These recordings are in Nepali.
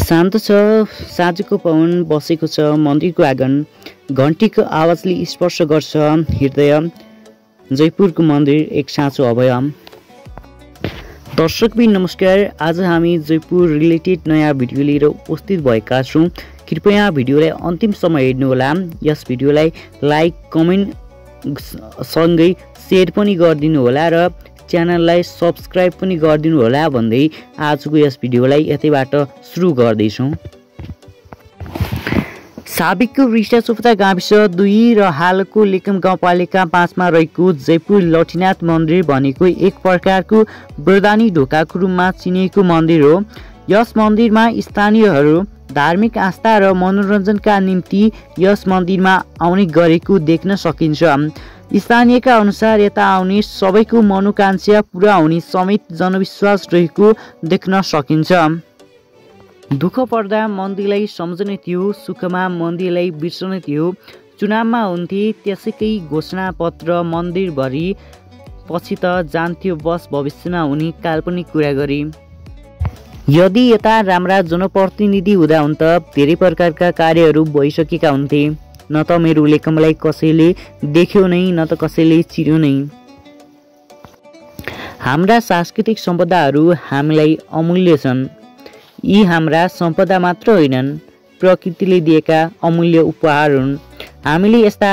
शान्त छ, साँझको पवन बसेको छ, मन्दिरको आँगन घन्टीको आवाजले स्पर्श गर्छ हृदय। जयपुरको मन्दिर एक साँचो अभय। दर्शकबिन नमस्कार, आज हामी जयपुर रिलेटेड नयाँ भिडियो लिएर उपस्थित भएका छौँ। कृपया भिडियोलाई अन्तिमसम्म हेर्नुहोला। यस भिडियोलाई लाइक, कमेन्ट सँगै सेयर पनि गरिदिनु होला र च्यानललाई सब्स्क्राइब पनि गरिदिनु होला भन्दै आजको यस भिडियोलाई यतैबाट सुरु गर्दैछौँ। साबिकको रिसा चोपता गाविस 2 र हालको लेकम गाउँपालिका 5 मा रहेको जयपुर लक्ष्मीनाथ मन्दिर भनेको एक प्रकारको वरदानी ढोकाको रूपमा चिनिएको मन्दिर हो। यस मन्दिरमा स्थानीयहरू धार्मिक आस्था र मनोरञ्जनका निम्ति यस मन्दिरमा आउने गरेको देख्न सकिन्छ। स्थानीयका अनुसार यता आउने सबैको मनोकांक्षा पूरा हुने समेत जनविश्वास रहेको देख्न सकिन्छ। दुःख पर्दा मन्दिरलाई सम्झने थियो, सुखमा मन्दिरलाई बिर्सने थियो। चुनावमा हुन्थे त्यसैकै घोषणा पत्र मन्दिरभरि, पछि त जान्थ्यो बस भविष्यमा हुने काल्पनिक कुरा गरी। यदि यता राम्रा जनप्रतिनिधि हुँदा हुन् त धेरै प्रकारका कार्यहरू भइसकेका हुन्थे। न त मेरो लेकमलाई कसैले देख्यो नै, न त कसैले चिर्यो नै। हाम्रा सांस्कृतिक सम्पदाहरू हामीलाई अमूल्य छन्। यी हाम्रा सम्पदा मात्र होइनन्, प्रकृतिले दिएका अमूल्य उपहार हुन्। हामीले यस्ता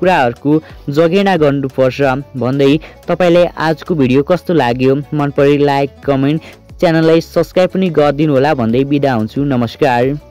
कुराहरूको जगेर्ना गर्नुपर्छ भन्दै तपाईँलाई आजको भिडियो कस्तो लाग्यो, मन परे लाइक, कमेन्ट, च्यानललाई सब्स्क्राइब पनि गरिदिनु होला भन्दै बिदा हुन्छु। नमस्कार।